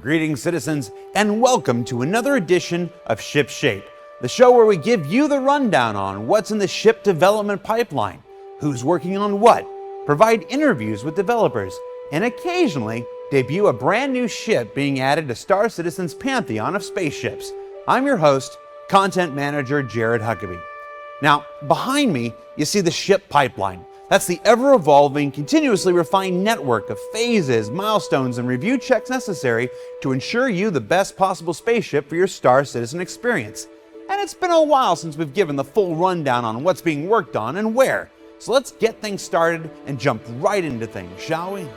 Greetings, citizens, and welcome to another edition of Ship Shape, the show where we give you the rundown on what's in the ship development pipeline, who's working on what, provide interviews with developers, and occasionally debut a brand new ship being added to Star Citizen's pantheon of spaceships. I'm your host, Content Manager Jared Huckabee. Now, behind me, you see the ship pipeline. That's the ever-evolving, continuously refined network of phases, milestones, and review checks necessary to ensure you the best possible spaceship for your Star Citizen experience. And it's been a while since we've given the full rundown on what's being worked on and where. So let's get things started and jump right into things, shall we?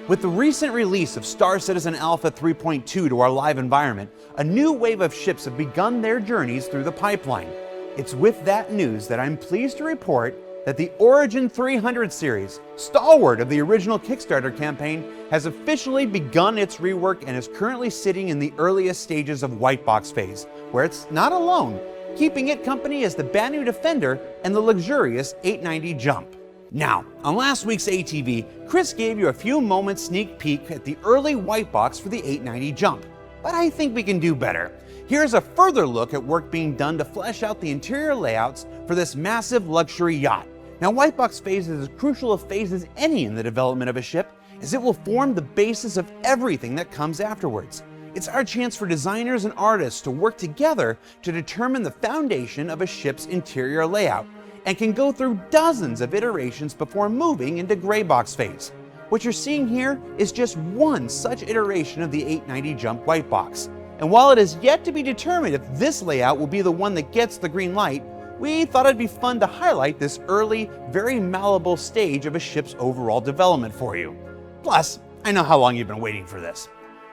With the recent release of Star Citizen Alpha 3.2 to our live environment, a new wave of ships have begun their journeys through the pipeline. It's with that news that I'm pleased to report that the Origin 300 series, stalwart of the original Kickstarter campaign, has officially begun its rework and is currently sitting in the earliest stages of white box phase, where it's not alone. Keeping it company is the Banu Defender and the luxurious 890 Jump. Now, on last week's ATV, Chris gave you a few moments sneak peek at the early white box for the 890 Jump, but I think we can do better. Here's a further look at work being done to flesh out the interior layouts for this massive luxury yacht. Now, white box phase is as crucial a phase as any in the development of a ship, as it will form the basis of everything that comes afterwards. It's our chance for designers and artists to work together to determine the foundation of a ship's interior layout, and can go through dozens of iterations before moving into gray box phase. What you're seeing here is just one such iteration of the 890 Jump white box. And while it is yet to be determined if this layout will be the one that gets the green light, we thought it'd be fun to highlight this early, very malleable stage of a ship's overall development for you. Plus, I know how long you've been waiting for this.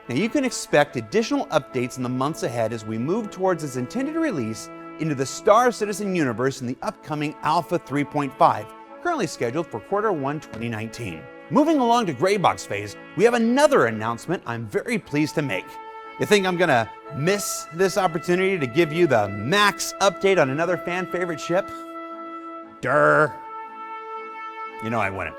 Now, you can expect additional updates in the months ahead as we move towards its intended release into the Star Citizen universe in the upcoming Alpha 3.5, currently scheduled for Q1 2019. Moving along to gray box phase, we have another announcement I'm very pleased to make. You think I'm gonna miss this opportunity to give you the max update on another fan favorite ship? Durr. You know I wouldn't.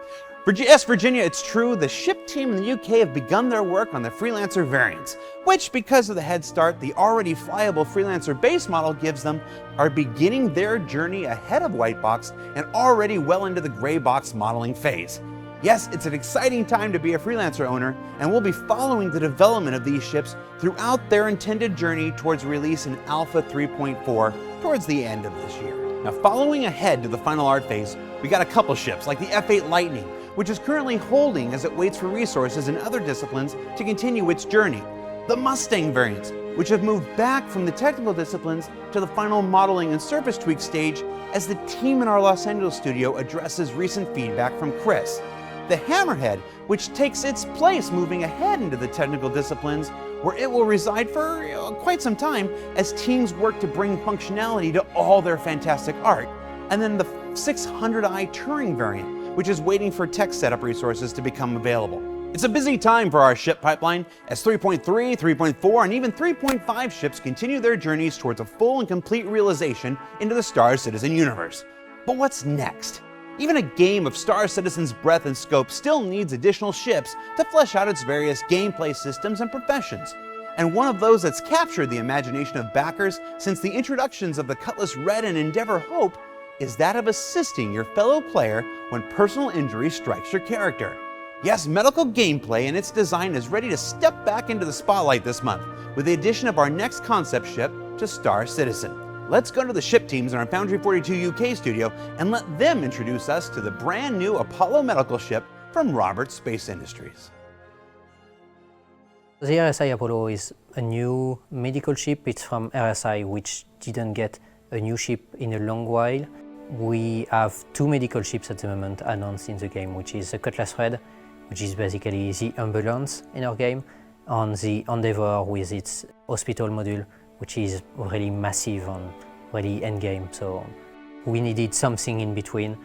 Yes, Virginia, it's true, the ship team in the UK have begun their work on the Freelancer variants, which, because of the head start the already flyable Freelancer base model gives them, are beginning their journey ahead of white box and already well into the gray box modeling phase. Yes, it's an exciting time to be a Freelancer owner, and we'll be following the development of these ships throughout their intended journey towards release in Alpha 3.4 towards the end of this year. Now, following ahead to the final art phase, we got a couple ships like the F8 Lightning, which is currently holding as it waits for resources in other disciplines to continue its journey. The Mustang variants, which have moved back from the technical disciplines to the final modeling and surface tweak stage as the team in our Los Angeles studio addresses recent feedback from Chris. The Hammerhead, which takes its place moving ahead into the technical disciplines, where it will reside for quite some time as teams work to bring functionality to all their fantastic art. And then the 600i Touring variant, which is waiting for tech setup resources to become available. It's a busy time for our ship pipeline as 3.3, 3.4, and even 3.5 ships continue their journeys towards a full and complete realization into the Star Citizen universe. But what's next? Even a game of Star Citizen's breadth and scope still needs additional ships to flesh out its various gameplay systems and professions. And one of those that's captured the imagination of backers since the introductions of the Cutlass Red and Endeavor Hope is that of assisting your fellow player when personal injury strikes your character. Yes, medical gameplay and its design is ready to step back into the spotlight this month with the addition of our next concept ship to Star Citizen. Let's go to the ship teams in our Foundry 42 UK studio and let them introduce us to the brand new Apollo medical ship from Roberts Space Industries. The RSI Apollo is a new medical ship. It's from RSI, which didn't get a new ship in a long while. We have two medical ships at the moment announced in the game, which is the Cutlass Red, which is basically the ambulance in our game, and the Endeavor with its hospital module, which is really massive and really endgame, so we needed something in between.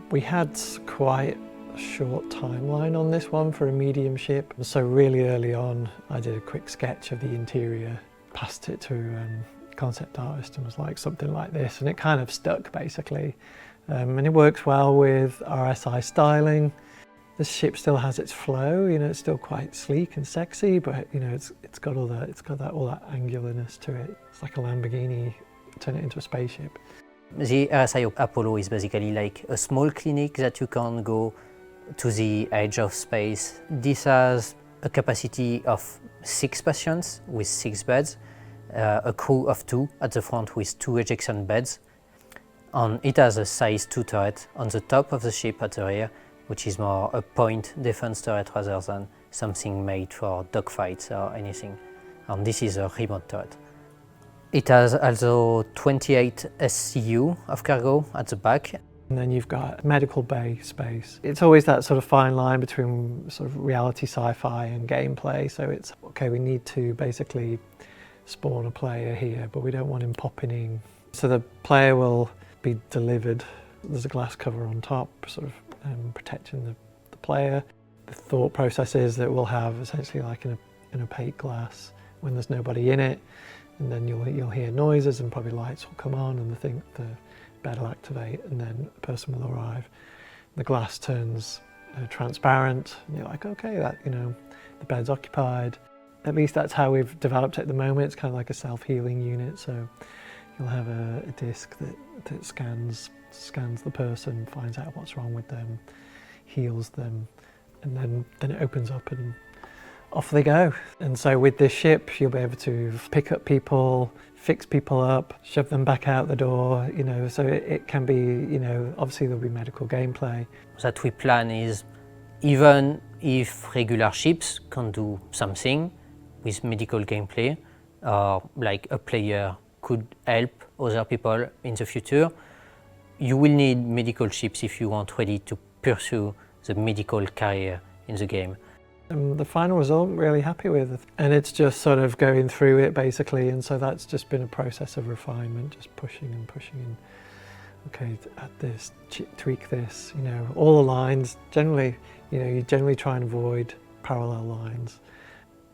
We had quite a short timeline on this one for a medium ship, so really early on I did a quick sketch of the interior, passed it to concept artist and was like something like this, and it kind of stuck basically. And it works well with RSI styling. The ship still has its flow, you know, it's still quite sleek and sexy, but you know, it's got all that angularness to it. It's like a Lamborghini, turn it into a spaceship. The RSI Apollo is basically like a small clinic that you can go to the edge of space. This has a capacity of 6 patients with 6 beds, a crew of 2 at the front with 2 ejection beds, and it has a size 2 turret on the top of the ship at the rear, which is more a point defense turret rather than something made for dogfights or anything. And this is a remote turret. It has also 28 SCU of cargo at the back. And then you've got medical bay space. It's always that sort of fine line between sort of reality sci-fi and gameplay. So it's, okay, we need to basically spawn a player here, but we don't want him popping in. So the player will be delivered. There's a glass cover on top, sort of protecting the player. The thought process is that we'll have essentially like an opaque glass when there's nobody in it, and then you'll hear noises and probably lights will come on, and the bed will activate, and then a person will arrive. The glass turns transparent, and you're like, okay, that, you know, the bed's occupied. At least that's how we've developed it at the moment. It's kind of like a self-healing unit, so you'll have a disc that scans the person, finds out what's wrong with them, heals them, and then it opens up and off they go. And so with this ship, you'll be able to pick up people, fix people up, shove them back out the door, you know, so it can be, you know, obviously there'll be medical gameplay. That we plan is, even if regular ships can do something with medical gameplay, like a player could help other people in the future, you will need medical ships if you want really to pursue the medical career in the game. The final result I'm really happy with, and it's just sort of going through it basically, and so that's just been a process of refinement, just pushing and okay, add this, tweak this, you know, all the lines. Generally, you know, you generally try and avoid parallel lines.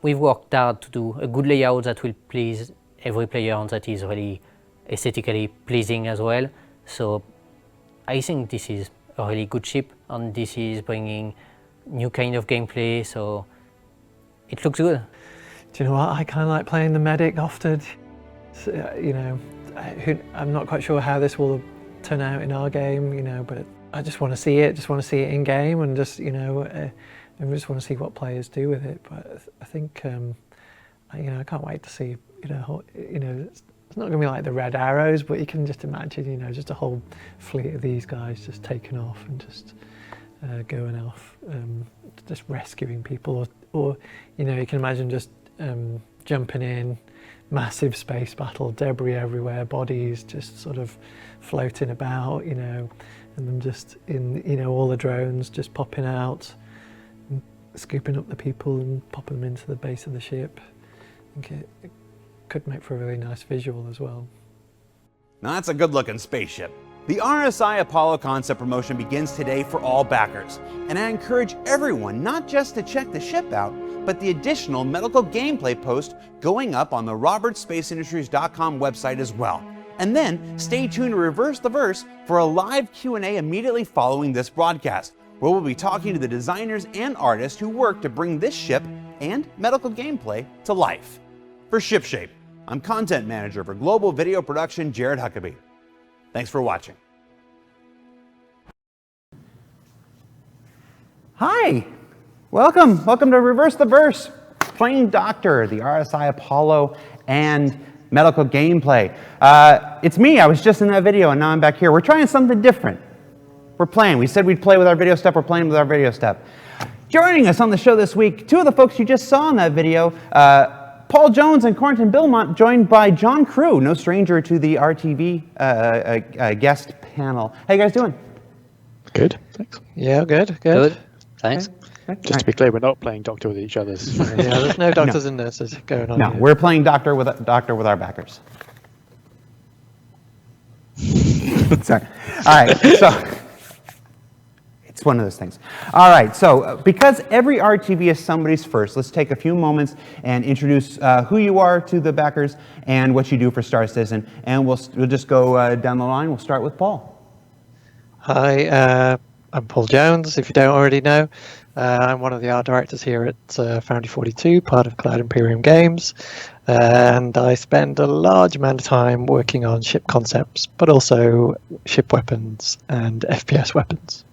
We've worked hard to do a good layout that will please every player and that is really aesthetically pleasing as well. So I think this is a really good ship, and this is bringing new kind of gameplay, so it looks good. Do you know what? I kind of like playing the medic often. So, you know, I'm not quite sure how this will turn out in our game, you know, but I just want to see it, in game, and just, you know, and just want to see what players do with it. But I think, you know, I can't wait to see, you know, it's not going to be like the Red Arrows, but you can just imagine, you know, just a whole fleet of these guys just taking off and just going off, just rescuing people, or you know, you can imagine just jumping in, massive space battle, debris everywhere, bodies just sort of floating about, you know, and then just in, you know, all the drones just popping out, and scooping up the people and popping them into the base of the ship. I think it could make for a really nice visual as well. Now that's a good-looking spaceship. The RSI Apollo concept promotion begins today for all backers, and I encourage everyone not just to check the ship out, but the additional medical gameplay post going up on the robertspaceindustries.com website as well. And then stay tuned to Reverse the Verse for a live Q&A immediately following this broadcast, where we'll be talking to the designers and artists who work to bring this ship and medical gameplay to life. For ShipShape, I'm Content Manager for Global Video Production, Jared Huckabee. Thanks for watching. Hi, welcome to Reverse the Verse. Playing Doctor, the RSI Apollo, and medical gameplay. It's me, I was just in that video and now I'm back here. We're trying something different. We're playing, we said we'd play with our video step, we're playing with our video step. Joining us on the show this week, two of the folks you just saw in that video, Paul Jones and Corrington Bilmont, joined by John Crew, no stranger to the RTV guest panel. How you guys doing? Good, thanks. Yeah, good. Thanks. Okay. Just to be clear, we're not playing Doctor with each other. Yeah, there's no doctors and nurses going on. No, here. we're playing Doctor with our backers. Sorry. All right, so it's one of those things. All right, so because every RTV is somebody's first, let's take a few moments and introduce who you are to the backers and what you do for Star Citizen, and we'll just go down the line. We'll start with Paul. Hi, I'm Paul Jones, if you don't already know. I'm one of the art directors here at Foundry 42, part of Cloud Imperium Games. And I spend a large amount of time working on ship concepts, but also ship weapons and FPS weapons.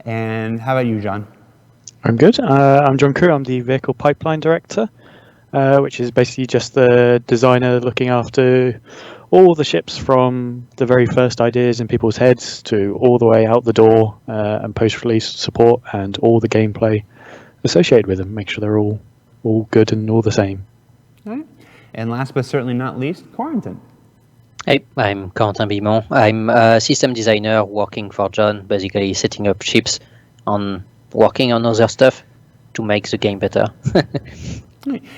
And how about you, John? I'm good. I'm John Crew. I'm the Vehicle Pipeline Director, which is basically just the designer looking after all the ships from the very first ideas in people's heads to all the way out the door, and post-release support and all the gameplay associated with them. Make sure they're all good and all the same. All right. And last but certainly not least, Quarantine. Hey, I'm Quentin Bimon. I'm a system designer working for John, basically setting up ships on working on other stuff to make the game better.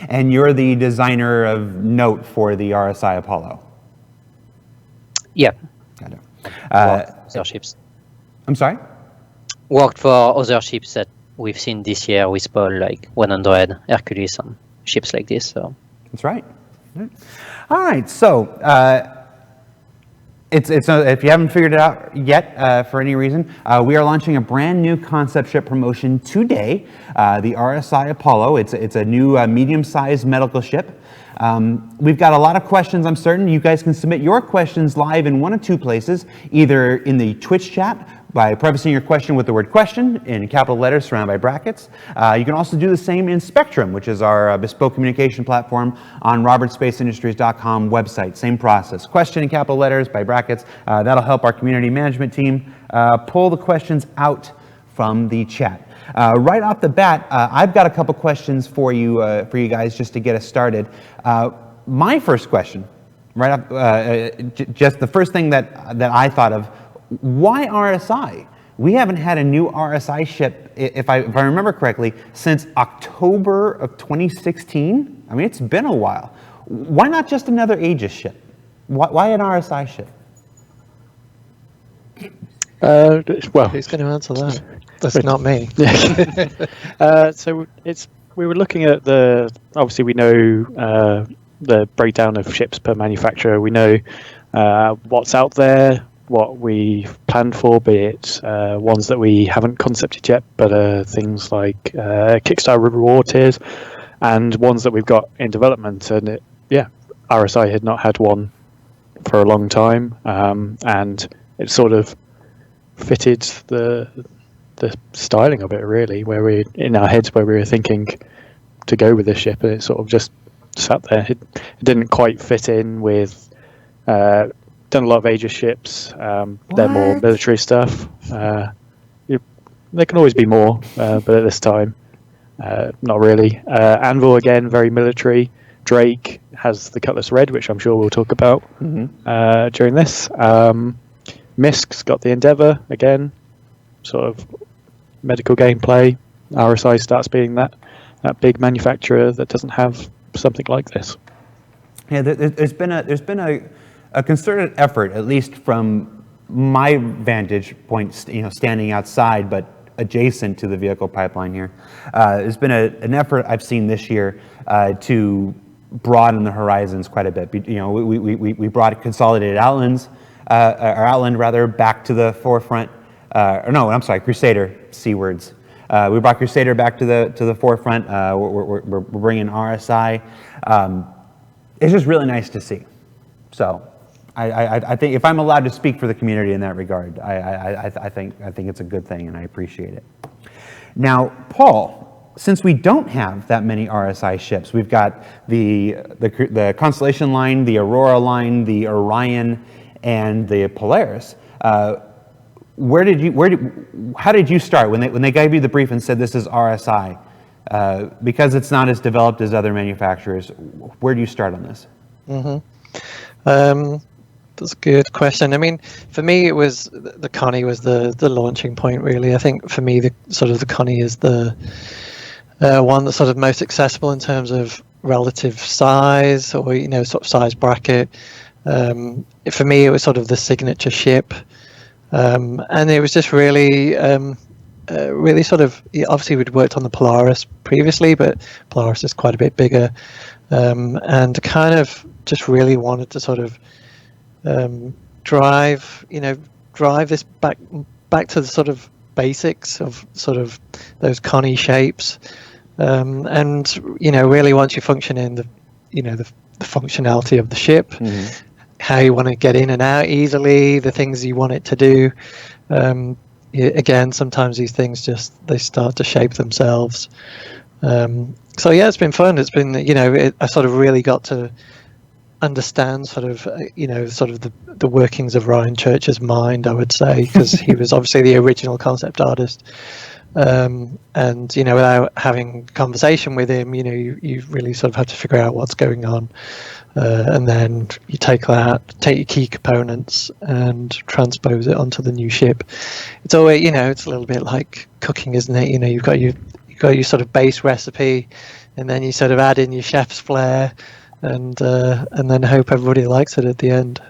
And you're the designer of note for the RSI Apollo. Yeah, Got it. other ships. I'm sorry? Worked for other ships that we've seen this year with Paul, like 100, Hercules, and ships like this. So That's right. All right. So it's if you haven't figured it out yet for any reason, we are launching a brand new concept ship promotion today. The RSI Apollo. It's a new medium-sized medical ship. We've got a lot of questions. I'm certain you guys can submit your questions live in one of two places, either in the Twitch chat by prefacing your question with the word question in capital letters surrounded by brackets. You can also do the same in Spectrum, which is our bespoke communication platform on robertspaceindustries.com website. Same process. Question in capital letters by brackets. That'll help our community management team pull the questions out from the chat. Right off the bat, I've got a couple questions for you guys just to get us started. My first question, right off, just the first thing that I thought of. Why RSI? We haven't had a new RSI ship, if I remember correctly, since October of 2016. I mean, it's been a while. Why not just another Aegis ship? Why an RSI ship? Well, Who's going to answer that? That's not me. So we were looking at obviously we know the breakdown of ships per manufacturer. We know what's out there, what we've planned for, be it ones that we haven't concepted yet, but things like Kickstarter reward tiers, and ones that we've got in development. And RSI had not had one for a long time, and it sort of fitted the styling of it, really, where we in our heads where we were thinking to go with this ship, and it sort of just sat there. It didn't quite fit in with done a lot of Aegis ships. They're more military stuff. There can always be more, but at this time, not really. Anvil, again, very military. Drake has the Cutlass Red, which I'm sure we'll talk about during this. Misk's got the Endeavour, again, sort of medical gameplay. RSI starts being that big manufacturer that doesn't have something like this. Yeah, there's been a concerted effort, at least from my vantage point, standing outside but adjacent to the vehicle pipeline here. There's been an effort I've seen this year to broaden the horizons quite a bit. We brought Consolidated Outlands, or Outland rather, back to the forefront. Crusader, C-words. We brought Crusader back to the forefront. We're bringing RSI. It's just really nice to see. So I think if I'm allowed to speak for the community in that regard, I think it's a good thing, and I appreciate it. Now, Paul, since we don't have that many RSI ships, we've got the Constellation line, the Aurora line, the Orion, and the Polaris. How did you start when they gave you the brief and said this is RSI? Because it's not as developed as other manufacturers, where do you start on this? That's a good question. I mean, for me, it was the Connie was the launching point, really. I think for me, the Connie is the one that's sort of most accessible in terms of relative size, or sort of size bracket. For me, it was sort of the signature ship, and it was just really sort of, obviously we'd worked on the Polaris previously, but Polaris is quite a bit bigger, and kind of just really wanted to sort of drive this back to the sort of basics of sort of those conny shapes, and really once you function in the functionality of the ship, how you want to get in and out easily, the things you want it to do. Again, sometimes these things they start to shape themselves. So yeah, it's been fun. It's been I sort of really got to understand sort of the workings of Ryan Church's mind, I would say, because he was obviously the original concept artist. And without having conversation with him, you really sort of have to figure out what's going on, and then you take your key components and transpose it onto the new ship. It's always it's a little bit like cooking, isn't it? You've got your sort of base recipe, and then you sort of add in your chef's flair, and then hope everybody likes it at the end.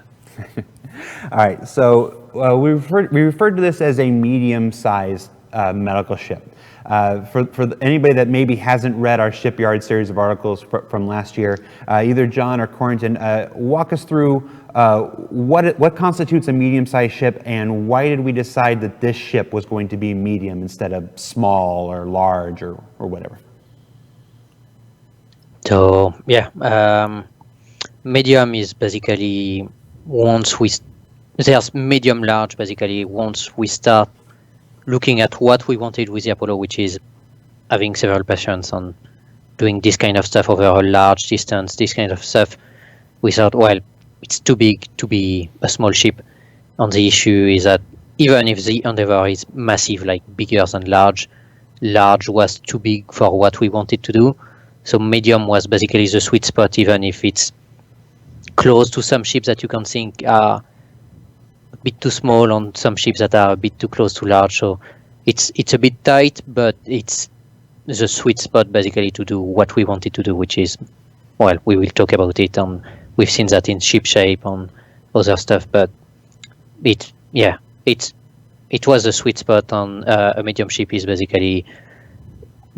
All right, so we referred to this as a medium-sized medical ship. For anybody that maybe hasn't read our Shipyard series of articles from last year, either John or Corentin, walk us through what constitutes a medium-sized ship, and why did we decide that this ship was going to be medium instead of small or large or whatever? So yeah, medium is basically there's medium large basically once we start looking at what we wanted with the Apollo, which is having several patients on doing this kind of stuff over a large distance, this kind of stuff. We thought, well, it's too big to be a small ship. And the issue is that even if the Endeavour is massive, like bigger than large was too big for what we wanted to do. So medium was basically the sweet spot, even if it's close to some ships that you can think are a bit too small on some ships that are a bit too close to large. So it's a bit tight, but it's the sweet spot basically to do what we wanted to do, which is, well, we will talk about it, and we've seen that in ship shape and other stuff, but it was a sweet spot on a medium ship is basically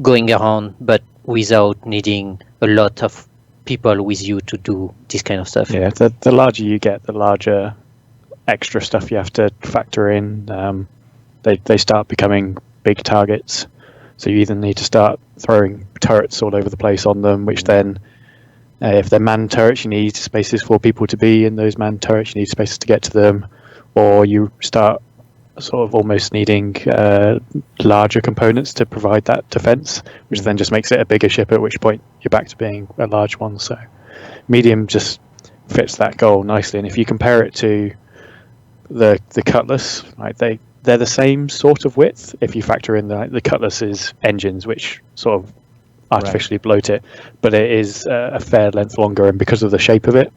going around, but without needing a lot of people with you to do this kind of stuff. Yeah, the larger you get, the larger extra stuff you have to factor in. They start becoming big targets, so you either need to start throwing turrets all over the place on them, which then, if they're manned turrets, you need spaces for people to be in those manned turrets, you need spaces to get to them, or you start sort of almost needing larger components to provide that defense, which then just makes it a bigger ship, at which point you're back to being a large one. So medium just fits that goal nicely. And if you compare it to the Cutlass, right, they're the same sort of width if you factor in the Cutlass's engines, which sort of artificially bloat it, but it is a fair length longer, and because of the shape of it,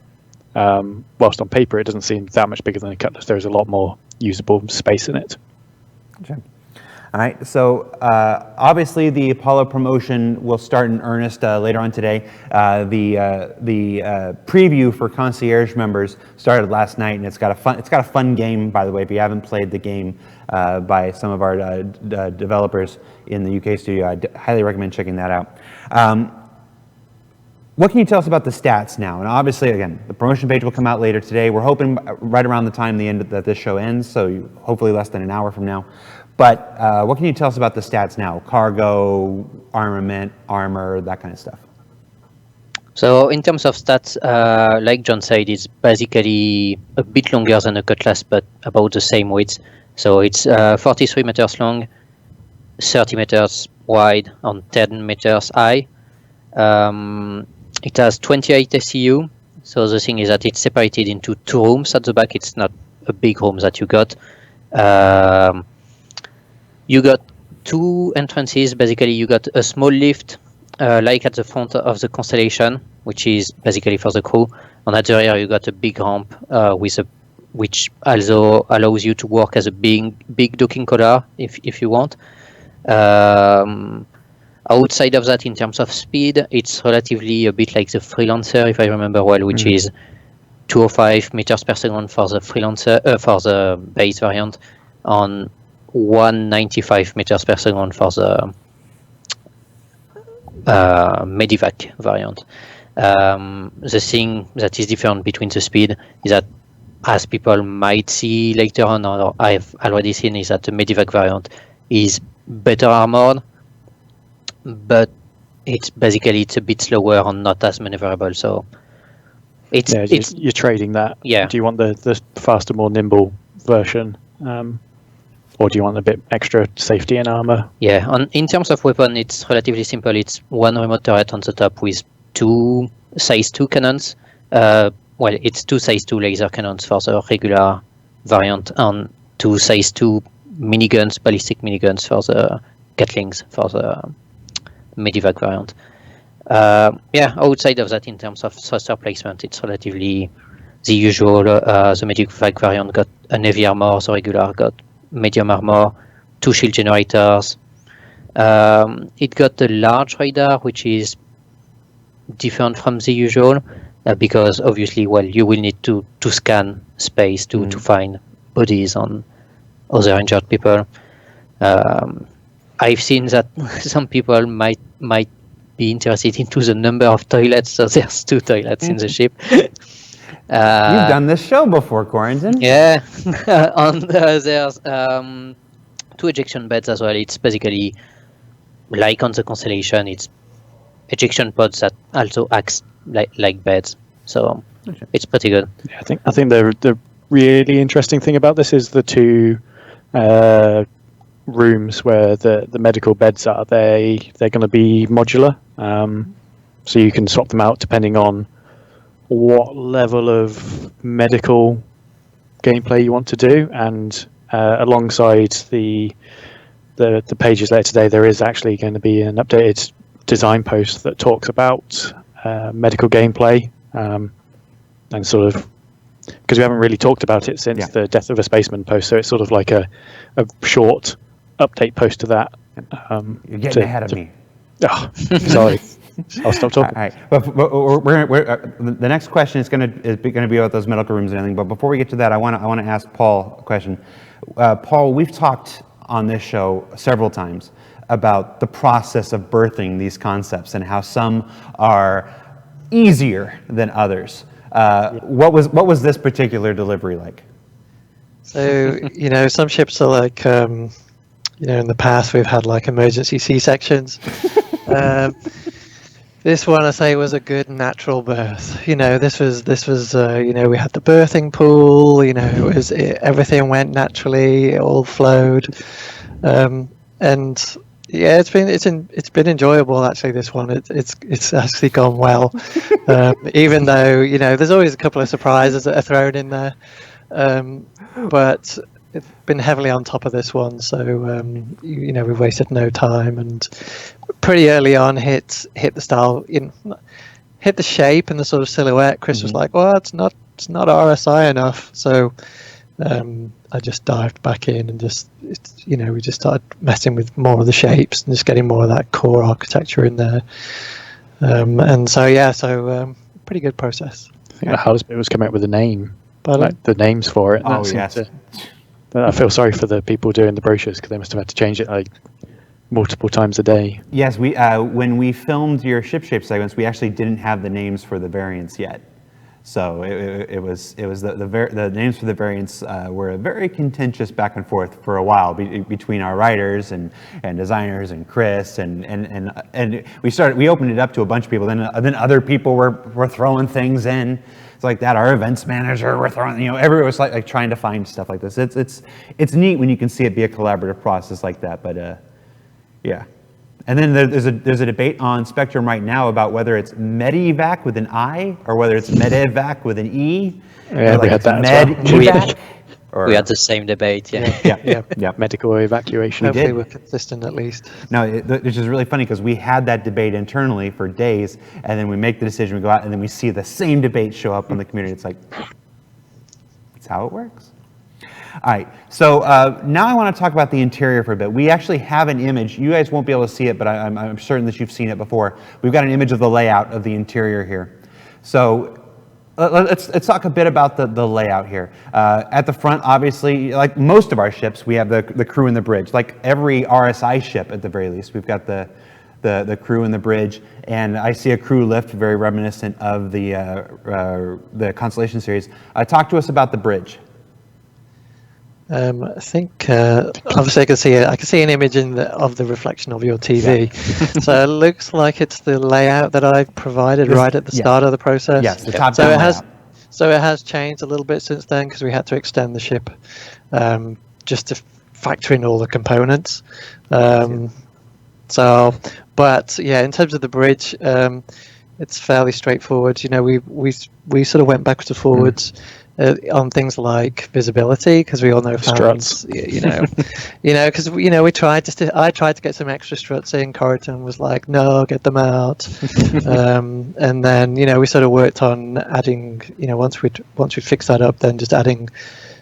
whilst on paper it doesn't seem that much bigger than a Cutlass, there is a lot more usable space in it. Okay. All right, so obviously the Apollo promotion will start in earnest later on today. The preview for Concierge members started last night, and it's got a fun game, by the way. If you haven't played the game by some of our developers in the UK studio, I highly recommend checking that out. What can you tell us about the stats now? And obviously, again, the promotion page will come out later today. We're hoping right around the time that this show ends, so hopefully less than an hour from now. But what can you tell us about the stats now? Cargo, armament, armor, that kind of stuff. So in terms of stats, like John said, it's basically a bit longer than a Cutlass, but about the same width. So it's 43 meters long, 30 meters wide, and 10 meters high. It has 28 SCU. So the thing is that it's separated into 2 rooms at the back. It's not a big room that you got. You got 2 entrances. Basically, you got a small lift, like at the front of the Constellation, which is basically for the crew. And at the rear, you got a big ramp which also allows you to work as a big docking collar if you want. Outside of that, in terms of speed, it's relatively a bit like the Freelancer, if I remember well, which is 205 meters per second for the Freelancer, for the base variant, on 195 meters per second for the Medivac variant. The thing that is different between the speed is that as people might see later on, or I've already seen, is that the Medivac variant is better armored, but it's a bit slower and not as maneuverable. So it's you're trading that. Yeah. Do you want the faster, more nimble version, or do you want a bit extra safety and armor? Yeah. In terms of weapon, it's relatively simple. It's one remote turret on the top with two size 2 cannons. It's two size 2 laser cannons for the regular variant, and two size 2 miniguns, ballistic miniguns for the Gatlings for the Medivac variant. Outside of that, in terms of thruster placement, it's relatively the usual. The Medivac variant got an heavy armor, the regular got medium armor, 2 shield generators. It got a large radar, which is different from the usual, because obviously, you will need to scan space to find bodies on other injured people. I've seen that some people might be interested into the number of toilets, so there's 2 toilets in the ship. You've done this show before, Quarantine. Yeah, and there's 2 ejection beds as well. It's basically like on the Constellation, it's ejection pods that also act like beds. So it's pretty good. Yeah, I think the really interesting thing about this is the 2 rooms where the medical beds are. They're going to be modular, so you can swap them out depending on what level of medical gameplay you want to do. And alongside the pages later today, there is actually going to be an updated design post that talks about medical gameplay, and sort of, because we haven't really talked about it since the Death of a Spaceman post, so it's sort of like a short update post to that. You're getting ahead of me. Oh, sorry. I'll stop talking. All right, but the next question is going to be about those medical rooms and everything. But before we get to that, I want to ask Paul a question. Paul, we've talked on this show several times about the process of birthing these concepts and how some are easier than others. What was this particular delivery like? So, some ships are like, in the past we've had like emergency C-sections. This one, I say, was a good natural birth. This was we had the birthing pool. Everything went naturally, it all flowed, and yeah, it's been enjoyable actually. This one, it's actually gone well, even though there's always a couple of surprises that are thrown in there, but it's been heavily on top of this one. So we've wasted no time, and pretty early on hit the style, hit the shape and the sort of silhouette. Chris was like, well, it's not RSI enough, so I just dived back in and we just started messing with more of the shapes and just getting more of that core architecture in there, and so pretty good process. I think the hardest bit was coming up with a name, but like the names for it. Oh yes. I feel sorry for the people doing the brochures because they must have had to change it like multiple times a day. Yes, we when we filmed your ship shape segments, we actually didn't have the names for the variants yet. So it was the names for the variants were a very contentious back and forth for a while between our writers and designers and Chris and we opened it up to a bunch of people. Then other people were throwing things in. It's like that. Our events manager were throwing. Everyone was like trying to find stuff like this. It's neat when you can see it be a collaborative process like that. But yeah. And then there's a debate on Spectrum right now about whether it's Medivac with an I or whether it's Medivac with an E. Yeah, we had that as well. We had the same debate. Yeah. Medical evacuation. hopefully we're consistent at least. No, which is really funny because we had that debate internally for days, and then we make the decision, we go out, and then we see the same debate show up on the community. It's like, that's how it works. All right, so now I want to talk about the interior for a bit. We actually have an image. You guys won't be able to see it, but I'm certain that you've seen it before. We've got an image of the layout of the interior here. So let's talk a bit about the layout here. At the front, obviously, like most of our ships, we have the crew in the bridge. Like every RSI ship, at the very least, we've got the the crew and the bridge, and I see a crew lift very reminiscent of the Constellation series. Talk to us about the bridge. I think obviously I can see an image of the reflection of your TV. So it looks like it's the layout that I provided right at the start of the process. Yes, the top-down layout. So it has changed a little bit since then because we had to extend the ship just to factor in all the components. But yeah, in terms of the bridge, it's fairly straightforward. You know, we sort of went backwards and forwards on things like visibility because we all know fans, you know, because I tried to get some extra struts in. Corrigan was like, no, get them out. And then we sort of worked on adding, once we fixed that up, then just adding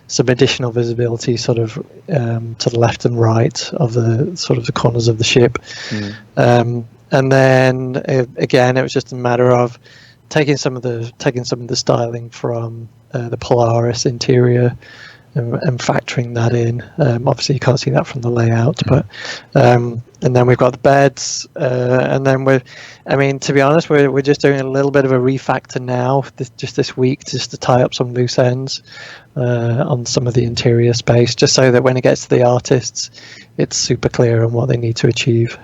some additional visibility sort of to the left and right of the sort of the corners of the ship. And then again, it was just a matter of taking some of the styling from the Polaris interior and factoring that in. Obviously, you can't see that from the layout, but and then we've got the beds, and then to be honest, we're just doing a little bit of a refactor now, just this week, just to tie up some loose ends on some of the interior space, just so that when it gets to the artists, it's super clear on what they need to achieve.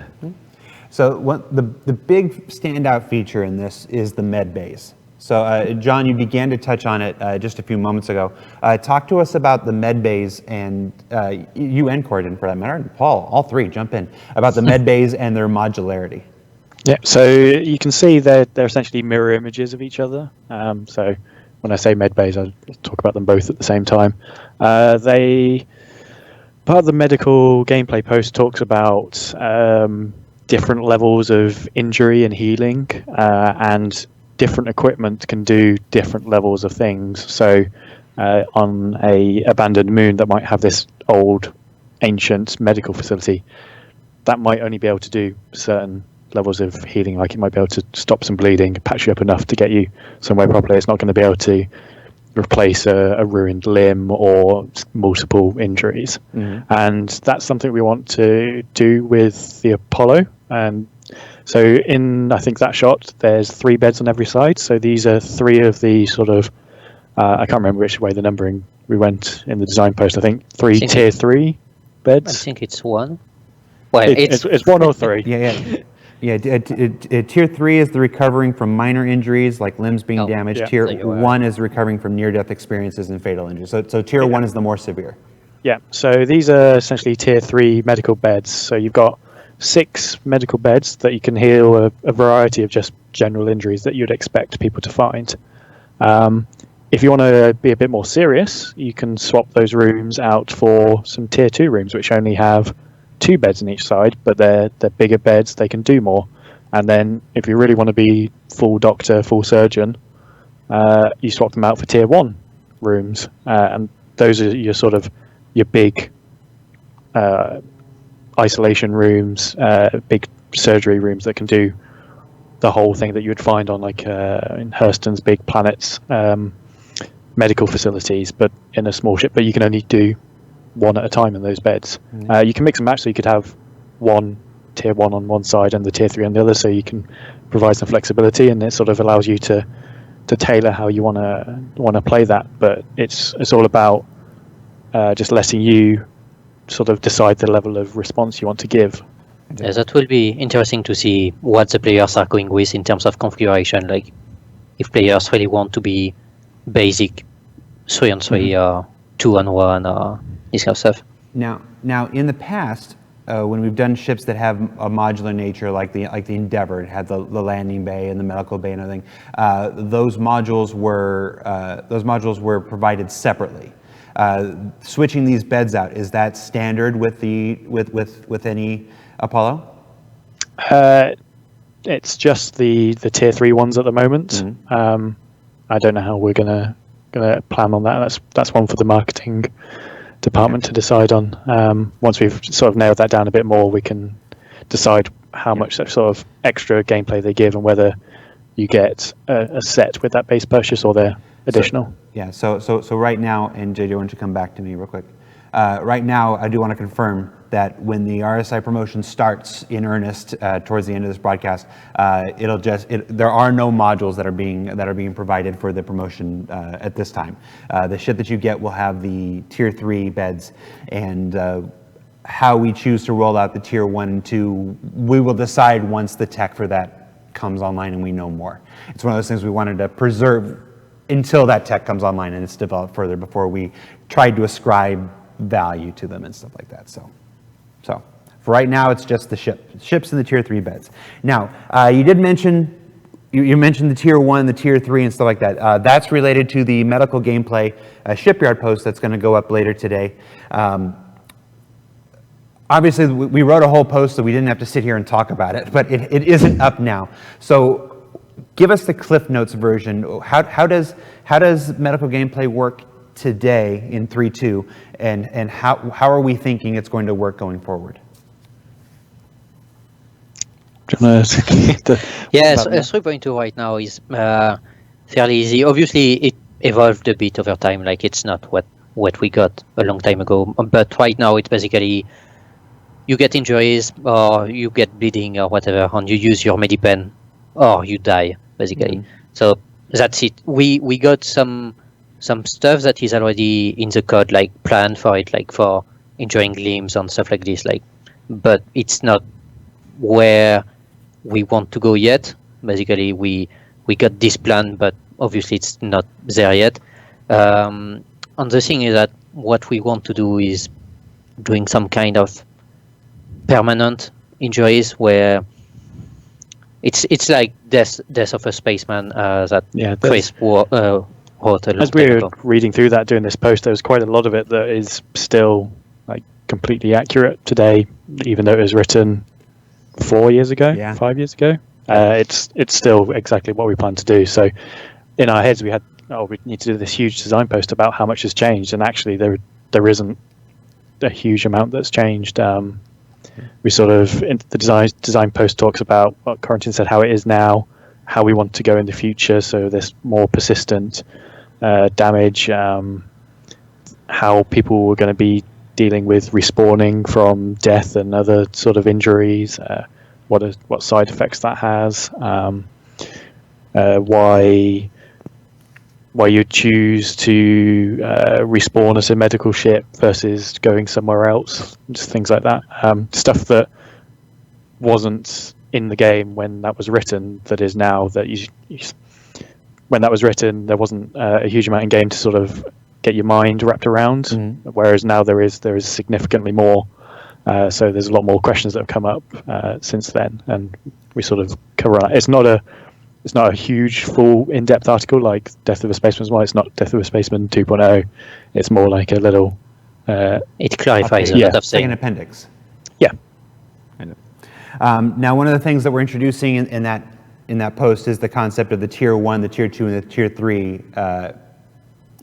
So the big standout feature in this is the med bays. So John, you began to touch on it just a few moments ago. Talk to us about the med bays, and you and Corrigan for that matter, and Paul, all three, jump in, about the med bays and their modularity. Yeah, so you can see they're essentially mirror images of each other. So when I say med bays, I talk about them both at the same time. Part of the medical gameplay post talks about different levels of injury and healing, and different equipment can do different levels of things. So on a abandoned moon that might have this old ancient medical facility, that might only be able to do certain levels of healing. Like it might be able to stop some bleeding, patch you up enough to get you somewhere properly. It's not going to be able to replace a ruined limb or multiple injuries. And that's something we want to do with the Apollo. And so in, I think, that shot, there's 3 beds on every side. So these are 3 of the sort of, I can't remember which way the numbering we went in the design post. I think 3 tier 3 beds. I think it's 1. Well, it's 1 or 3. Yeah, tier 3 is the recovering from minor injuries like limbs being damaged. Yeah. Tier 1 is recovering from near-death experiences and fatal injuries. So tier 1 is the more severe. Yeah, so these are essentially tier 3 medical beds. So you've got 6 medical beds that you can heal a variety of just general injuries that you'd expect people to find. If you want to be a bit more serious, you can swap those rooms out for some tier 2 rooms, which only have 2 beds on each side, but they're bigger beds, they can do more. And then if you really want to be full doctor, full surgeon, you swap them out for tier 1 rooms. And those are your big isolation rooms, big surgery rooms that can do the whole thing that you would find on in Hurston's big planets medical facilities, but in a small ship. But you can only do 1 at a time in those beds. You can mix and match, so you could have tier 1 on one side and the tier 3 on the other, so you can provide some flexibility, and it sort of allows you to tailor how you want to play that. But it's all about just letting you sort of decide the level of response you want to give. Yeah, that will be interesting to see what the players are going with in terms of configuration. Like, if players really want to be basic 3-on-3 or 2-on-1 or this kind of stuff. Now, in the past, when we've done ships that have a modular nature, like the Endeavour, it had the landing bay and the medical bay and everything. Those modules were provided separately. Switching these beds out, is that standard with any Apollo? It's just the tier 3 ones at the moment. I don't know how we're gonna plan on that. That's one for the marketing department to decide on. Once we've sort of nailed that down a bit more, we can decide how much sort of extra gameplay they give and whether you get a set with that base purchase or they're additional. So right now, and JJ, why don't you come back to me real quick? Right now, I do want to confirm that when the RSI promotion starts in earnest towards the end of this broadcast, there are no modules that are being provided for the promotion at this time. The ship that you get will have the tier 3 beds, and how we choose to roll out the tier 1 and 2, we will decide once the tech for that comes online and we know more. It's one of those things we wanted to preserve until that tech comes online and it's developed further before we tried to ascribe value to them and stuff like that. So for right now, it's just the ships in the tier 3 beds. Now, you did mention, you mentioned the tier 1, the tier 3 and stuff like that. That's related to the medical gameplay shipyard post that's going to go up later today. Obviously, we wrote a whole post, so we didn't have to sit here and talk about it, but it isn't up now. So give us the Cliff Notes version. How does medical gameplay work today in 3.2, and how are we thinking it's going to work going forward? Yeah, 3.2 right now is fairly easy. Obviously, it evolved a bit over time. Like, it's not what we got a long time ago, but right now it's basically you get injuries or you get bleeding or whatever, and you use your Medipen or you die, basically. Mm-hmm. So that's it. We got some stuff that is already in the code, like planned for it, like for injuring limbs and stuff like this. Like, but it's not where we want to go yet. Basically, we got this plan, but obviously it's not there yet. And the thing is that what we want to do is doing some kind of permanent injuries where it's like death of a spaceman that Chris wrote a long as we were reading through that, doing this post, there was quite a lot of it that is still like completely accurate today, even though it was written 4 years ago, 5 years ago. It's still exactly what we plan to do. So in our heads, we need to do this huge design post about how much has changed, and actually there isn't a huge amount that's changed. We sort of, in the design post talks about what Corentin said, how it is now, how we want to go in the future, so there's more persistent damage, how people are going to be dealing with respawning from death and other sort of injuries, what side effects that has, why you choose to respawn as a medical ship versus going somewhere else, just things like that. Stuff that wasn't in the game when that was written, that is now, that when that was written, there wasn't a huge amount in game to sort of get your mind wrapped around, whereas now there is significantly more. So there's a lot more questions that have come up since then, and we sort of cover that. It's not a huge, full, in-depth article like Death of a Spaceman's Why. It's not Death of a Spaceman 2.0. It's more like a little... it clarifies a lot of things. Like an appendix. Yeah. Now, one of the things that we're introducing in that post is the concept of the Tier 1, the Tier 2, and the Tier 3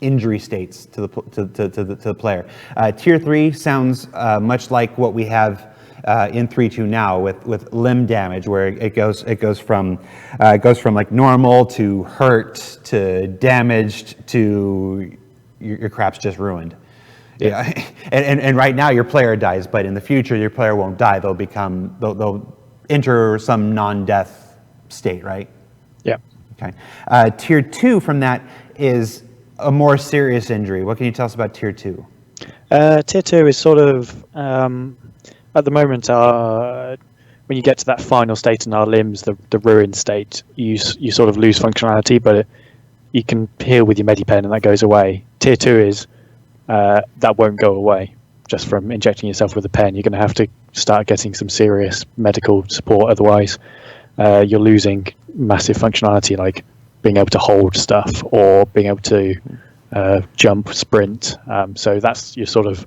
injury states to the player. Tier 3 sounds much like what we have in 3.2 now with limb damage, where it goes from like normal to hurt to damaged to your crap's just ruined. Yeah, and right now your player dies, but in the future your player won't die. They'll enter some non-death state, right? Yeah. Okay. Tier 2 from that is a more serious injury. What can you tell us about Tier 2? Tier 2 is sort of at the moment, when you get to that final state in our limbs, the ruined state, you sort of lose functionality, but you can heal with your Medipen and that goes away. Tier 2 is that won't go away just from injecting yourself with a pen. You're going to have to start getting some serious medical support, otherwise you're losing massive functionality, like being able to hold stuff or being able to jump, sprint. So that's your sort of,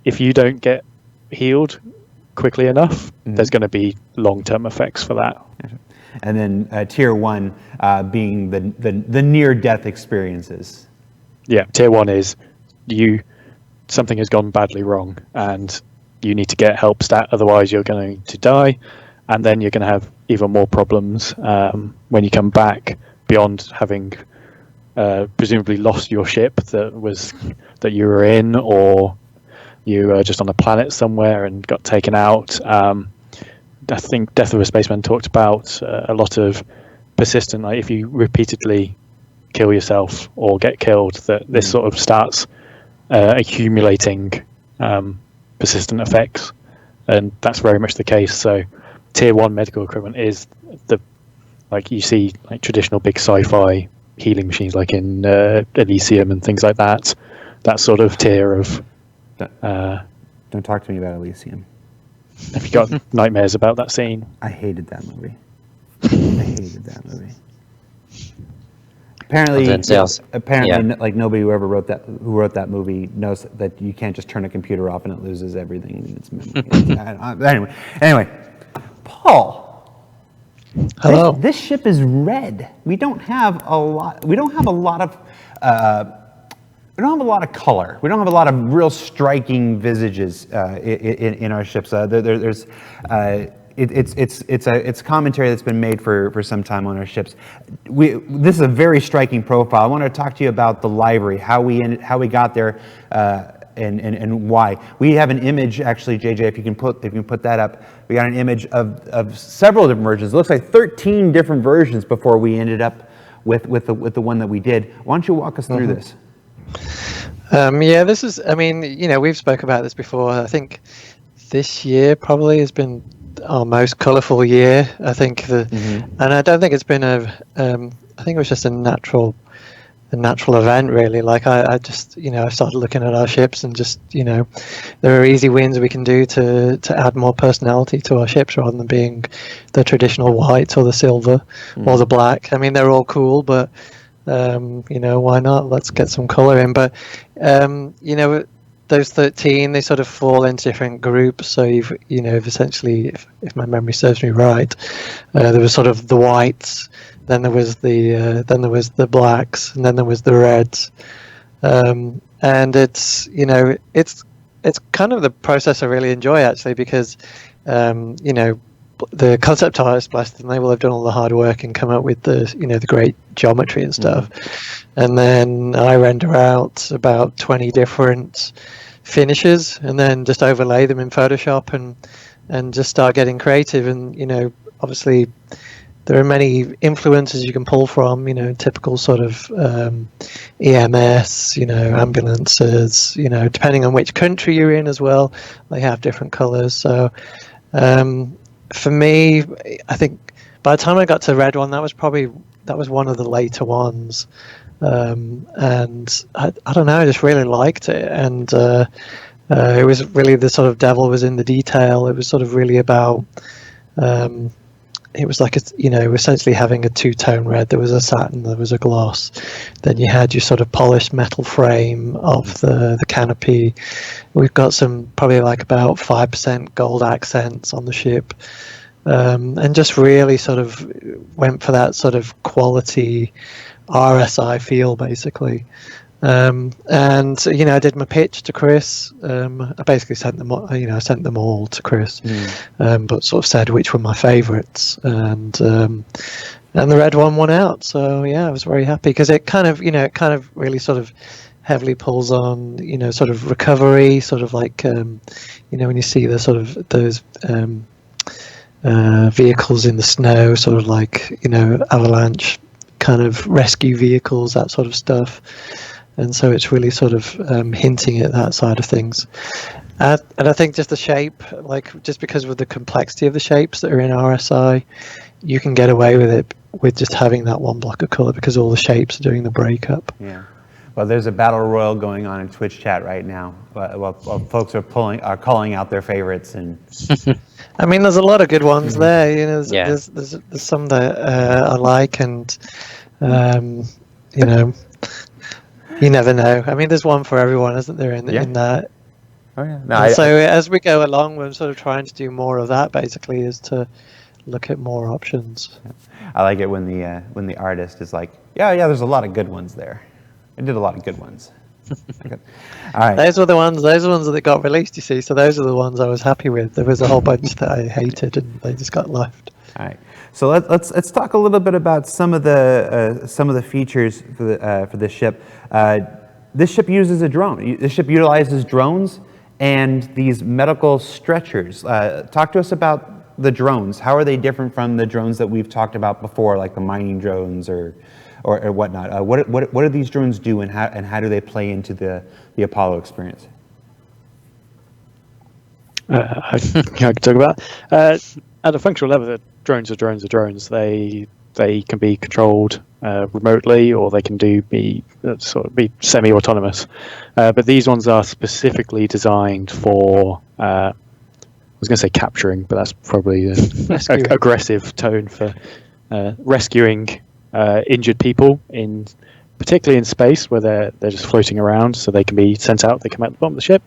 if you don't get healed quickly enough, there's going to be long-term effects for that. And then Tier 1 being the near-death experiences. Yeah, Tier 1 is something has gone badly wrong and you need to get help stat, otherwise you're going to die, and then you're going to have even more problems when you come back, beyond having presumably lost your ship that you were in, or you were just on a planet somewhere and got taken out. I think Death of a Spaceman talked about a lot of persistent, like if you repeatedly kill yourself or get killed, that this sort of starts accumulating persistent effects, and that's very much the case. So tier 1 medical equipment is like you see like traditional big sci-fi healing machines like in Elysium and things like that. That sort of tier of Don't talk to me about Elysium. have you got nightmares about that scene? I hated that movie. I hated that movie. Apparently, like nobody who ever wrote that movie knows that you can't just turn a computer off and it loses everything in its memory. Anyway, Paul. Hello. This ship is red. We don't have a lot. We don't have a lot of. We don't have a lot of color. We don't have a lot of real striking visages in our ships. It's commentary that's been made for some time on our ships. This is a very striking profile. I want to talk to you about the livery, how we got there, and why. We have an image, actually, JJ. If you can put that up, we got an image of several different versions. It looks like 13 different versions before we ended up with the one that we did. Why don't you walk us through this? Yeah, this is, I mean, we've spoke about this before. I think this year probably has been our most colourful year. I think and I don't think it's been I think it was just a natural event, really. Like I just, I started looking at our ships and just, there are easy wins we can do to add more personality to our ships rather than being the traditional white or the silver or the black. I mean, they're all cool, but why not? Let's get some color in. But those 13, they sort of fall into different groups. So you've essentially, if my memory serves me right, there was sort of the whites, then there was the blacks, and then there was the reds. And it's it's kind of the process I really enjoy, actually, because the concept artists, bless them, they will have done all the hard work and come up with the the great geometry and stuff, and then I render out about 20 different finishes and then just overlay them in Photoshop and just start getting creative. And obviously there are many influences you can pull from, typical sort of EMS, ambulances, depending on which country you're in as well, they have different colors. So for me, I think by the time I got to Red One, that was one of the later ones, and I don't know, I just really liked it, and it was really the sort of devil was in the detail. It was sort of really about it was like essentially having a two-tone red. There was a satin, there was a gloss, then you had your sort of polished metal frame of the canopy. We've got some probably like about 5% gold accents on the ship, and just really sort of went for that sort of quality RSI feel, basically. And I did my pitch to Chris. I basically sent them all to Chris, but sort of said which were my favourites, and the Red One won out. So yeah, I was very happy because it kind of really sort of heavily pulls on sort of recovery, sort of like when you see the sort of those vehicles in the snow, sort of like avalanche kind of rescue vehicles, that sort of stuff. And so it's really sort of hinting at that side of things. And I think just the shape, like just because of the complexity of the shapes that are in RSI, you can get away with it with just having that one block of color because all the shapes are doing the breakup. Yeah. Well, there's a battle royal going on in Twitch chat right now. While folks are calling out their favorites, and I mean, there's a lot of good ones there. There's some that I like, and you never know. I mean, there's one for everyone, isn't there? In that. Oh yeah. No, so as we go along, we're sort of trying to do more of that. Basically, is to look at more options. I like it when the artist is like, yeah, there's a lot of good ones there. I did a lot of good ones. All right. Those were the ones that got released, you see. So those are the ones I was happy with. There was a whole bunch that I hated, and they just got left. All right. So let's talk a little bit about some of the features for this ship. This ship uses a drone. This ship utilizes drones, and these medical stretchers. Talk to us about the drones. How are they different from the drones that we've talked about before, like the mining drones or whatnot? What do these drones do, and how do they play into the Apollo experience? I can talk about at a functional level. The drones are drones. They can be controlled remotely, or they can be semi-autonomous. But these ones are specifically designed for. I was going to say capturing, but that's probably an aggressive tone for rescuing injured people particularly in space where they're just floating around, so they can be sent out. They come out the bottom of the ship,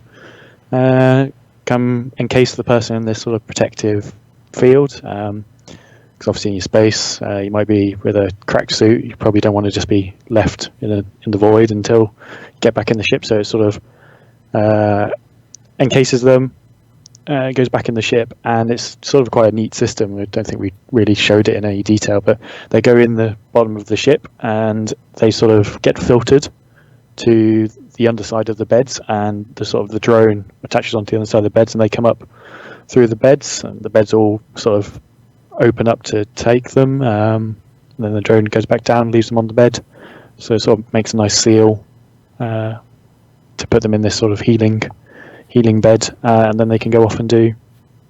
come encase the person in this sort of protective field. Because obviously in your space, you might be with a cracked suit. You probably don't want to just be left in the void until you get back in the ship. So it sort of encases them, goes back in the ship, and it's sort of quite a neat system. I don't think we really showed it in any detail, but they go in the bottom of the ship and they sort of get filtered to the underside of the beds, and the drone attaches onto the underside of the beds, and they come up through the beds, and the beds all sort of open up to take them. And then the drone goes back down, leaves them on the bed, so it sort of makes a nice seal to put them in this sort of healing bed, and then they can go off and do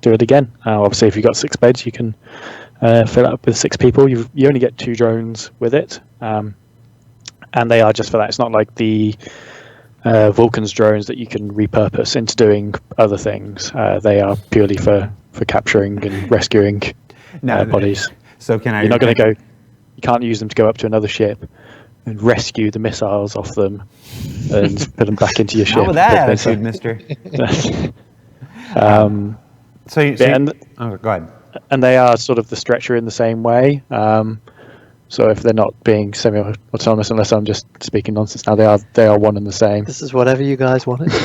it again. Obviously, if you've got 6 beds, you can fill it up with 6 people. You only get 2 drones with it, and they are just for that. It's not like the Vulcan's drones that you can repurpose into doing other things. They are purely for capturing and rescuing bodies. So you're not going to go. You can't use them to go up to another ship and rescue the missiles off them and put them back into your ship. Not with that attitude, mister. Oh, go ahead. And they are sort of the stretcher in the same way. So if they're not being semi-autonomous, unless I'm just speaking nonsense now, they are one and the same. This is whatever you guys want it to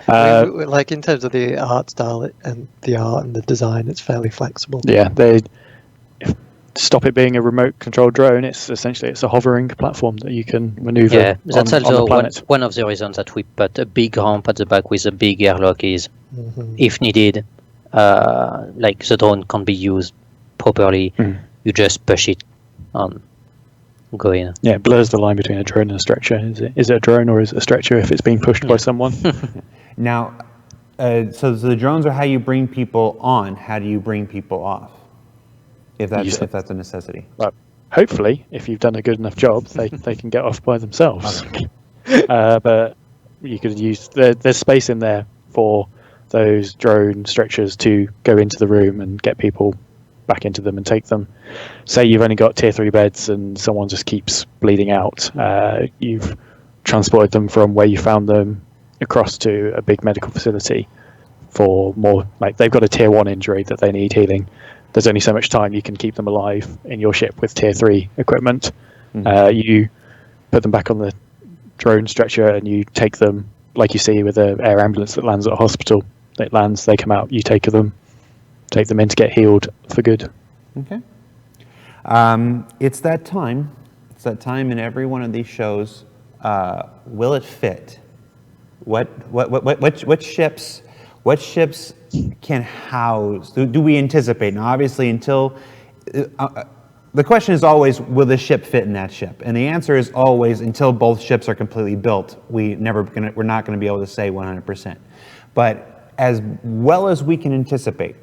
be. Like in terms of the art style and the art and the design, it's fairly flexible. Yeah, stop it being a remote-controlled drone. It's essentially a hovering platform that you can maneuver. Yeah, that's on also the planet. one of the reasons that we put a big ramp at the back with a big airlock is, if needed, like the drone can't be used properly, you just push it on. Go in. Yeah, it blurs the line between a drone and a stretcher. Is it a drone or is it a stretcher if it's being pushed by someone? Now, so the drones are how you bring people on. How do you bring people off? If that's a necessity. Well, hopefully, if you've done a good enough job, they can get off by themselves. But you could use there's space in there for those drone stretchers to go into the room and get people back into them and take them. Say you've only got tier 3 beds and someone just keeps bleeding out. You've transported them from where you found them across to a big medical facility for more, like they've got a tier 1 injury that they need healing. There's only so much time you can keep them alive in your ship with tier 3 equipment. You put them back on the drone stretcher and you take them, like you see with an air ambulance that lands at a hospital. It lands, they come out, you take them in to get healed for good. Okay. It's that time. It's that time in every one of these shows. Will it fit? What ships can house? Do we anticipate? Now, obviously, until the question is always, will the ship fit in that ship? And the answer is always, until both ships are completely built, we're not going to be able to say 100%. But as well as we can anticipate,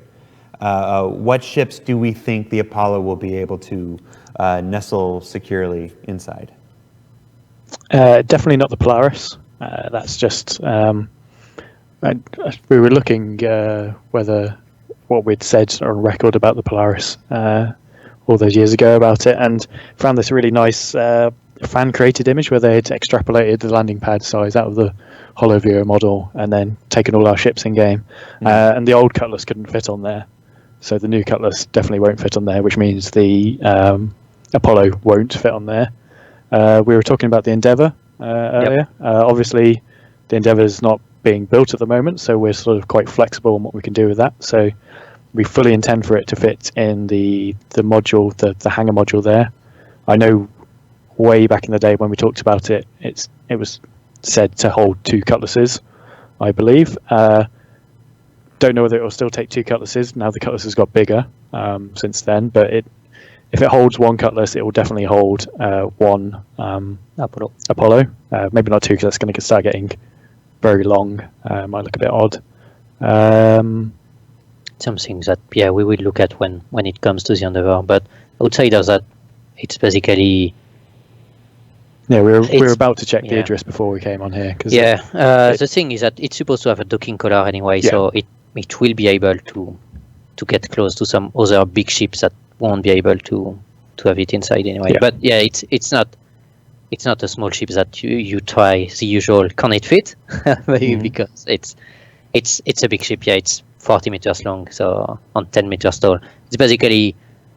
what ships do we think the Apollo will be able to nestle securely inside? Definitely not the Polaris. That's just we were looking whether what we'd said on record about the Polaris all those years ago about it, and found this really nice fan-created image where they had extrapolated the landing pad size out of the HoloViewer model and then taken all our ships in game. And the old Cutlass couldn't fit on there. So the new Cutlass definitely won't fit on there, which means the Apollo won't fit on there. We were talking about the Endeavour earlier. Obviously, the Endeavour's not being built at the moment, so we're sort of quite flexible on what we can do with that. So we fully intend for it to fit in the module, the hangar module there. I know way back in the day when we talked about it, it was said to hold 2 Cutlasses. I believe. Don't know whether it will still take 2 cutlasses. Now the cutlass has got bigger since then, but if it holds 1 cutlass, it will definitely hold 1 Apollo. Maybe not 2, because that's going to start getting very long. Might look a bit odd. Something that we will look at when it comes to the Endeavour. But outsiders, that it's basically we were about to check the address before we came on here. The thing is that it's supposed to have a docking collar anyway, so it will be able to get close to some other big ships that won't be able to have it inside anyway. But it's not a small ship that you try the usual can it fit because it's a big ship. It's 40 meters long, so on 10 meters tall. It's basically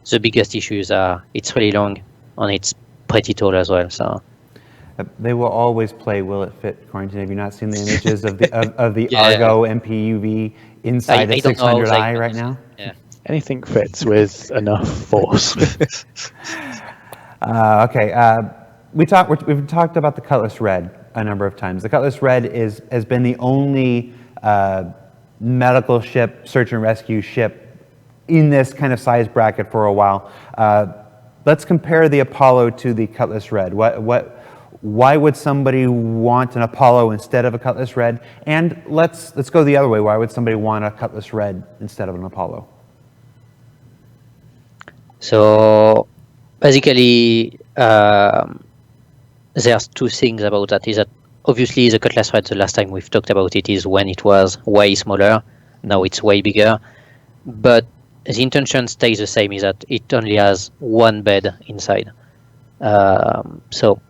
the biggest issues are it's really long and it's pretty tall as well. So they will always play Will It Fit, Quarantine. Have you not seen the images of the Argo MPUV inside a 600i right now? Yeah. Anything fits with enough force. We've talked about the Cutlass Red a number of times. The Cutlass Red has been the only medical ship, search and rescue ship in this kind of size bracket for a while. Let's compare the Apollo to the Cutlass Red. Why would somebody want an Apollo instead of a Cutlass Red? And let's go the other way. Why would somebody want a Cutlass Red instead of an Apollo? So basically, there's 2 things about that. Is that obviously the Cutlass Red, the last time we've talked about it is when it was way smaller. Now it's way bigger. But the intention stays the same, is that it only has 1 bed inside. So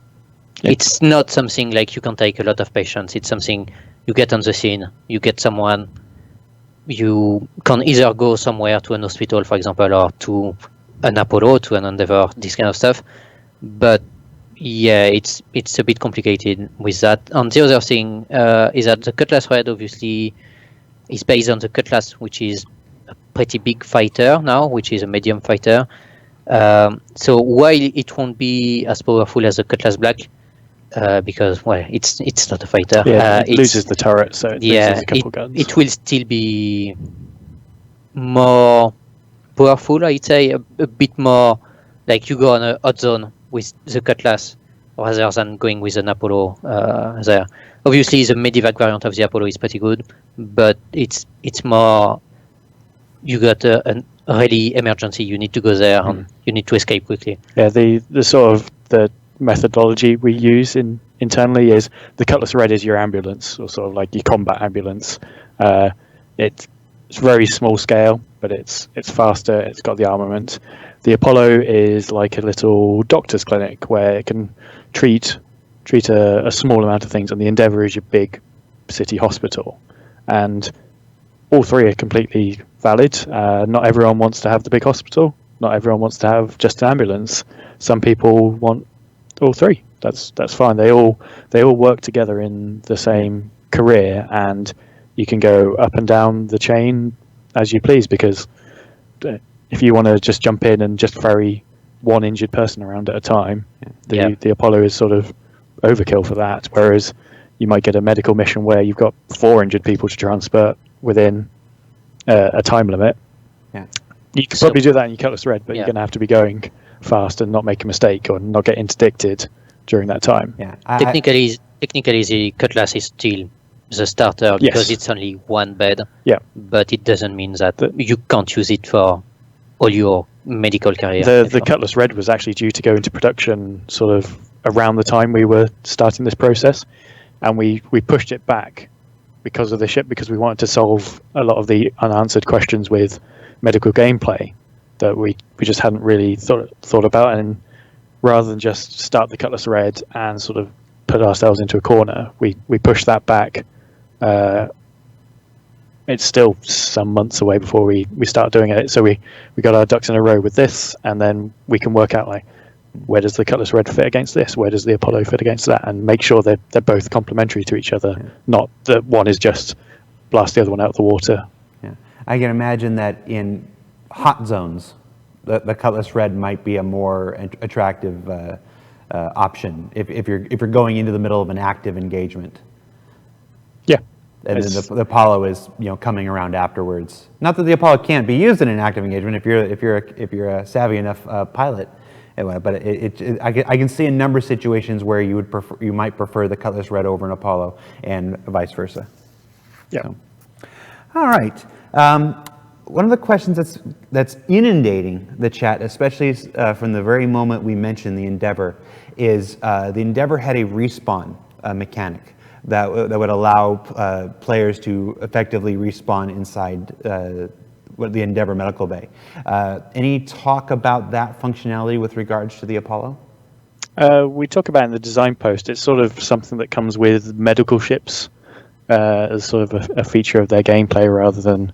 it's not something like you can take a lot of patients. It's something you get on the scene, you get someone, you can either go somewhere to an hospital, for example, or to an Apollo, to an Endeavour, this kind of stuff. But it's a bit complicated with that. And the other thing is that the Cutlass Red obviously is based on the Cutlass, which is a pretty big fighter now, which is a medium fighter. So while it won't be as powerful as the Cutlass Black, because it's not a fighter. It loses the turret, so it loses a couple guns. It will still be more powerful, I'd say, a bit more like you go on a hot zone with the Cutlass rather than going with an Apollo there. Obviously, the Medivac variant of the Apollo is pretty good, but it's more you got a really emergency. You need to go there and you need to escape quickly. Yeah, the sort of the methodology we use internally is the Cutlass Red is your ambulance, or sort of like your combat ambulance. It's very small scale, but it's faster. It's got the armament. The Apollo is like a little doctor's clinic where it can treat a small amount of things, and the Endeavour is your big city hospital. And all 3 are completely valid. Not everyone wants to have the big hospital. Not everyone wants to have just an ambulance. Some people want all 3. That's fine. They all work together in the same career, and you can go up and down the chain as you please, because if you want to just jump in and just ferry 1 injured person around at a time, the Apollo is sort of overkill for that. Whereas you might get a medical mission where you've got 4 injured people to transport within a time limit. Yeah, you could probably do that in your Cutlass Red, but you're going to have to be going fast and not make a mistake or not get interdicted during that time. Yeah, technically, the Cutlass is still the starter because it's only 1 bed. Yeah, but it doesn't mean that you can't use it for all your medical career. The Cutlass Red was actually due to go into production sort of around the time we were starting this process, and we pushed it back because of the ship, because we wanted to solve a lot of the unanswered questions with medical gameplay that we just hadn't really thought about. And rather than just start the Cutlass Red and sort of put ourselves into a corner, we pushed that back. It's still some months away before we start doing it, so we got our ducks in a row with this, and then we can work out like, where does the Cutlass Red fit against this, where does the Apollo fit against that, and make sure they're both complementary to each other, not that one is just blast the other one out of the water. Yeah, I can imagine that in hot zones the Cutlass Red might be a more attractive option if you're going into the middle of an active engagement. Yeah, And then It's- the Apollo is, coming around afterwards. Not that the Apollo can't be used in an active engagement if you're a savvy enough pilot. Anyway, but I can see a number of situations where you might prefer the Cutlass Red over an Apollo, and vice versa. Yeah. So, all right. One of the questions that's inundating the chat, especially from the very moment we mentioned the Endeavour, is the Endeavour had a respawn mechanic that would allow players to effectively respawn inside the Endeavour medical bay. Any talk about that functionality with regards to the Apollo? We talk about in the design post. It's sort of something that comes with medical ships as sort of a feature of their gameplay, rather than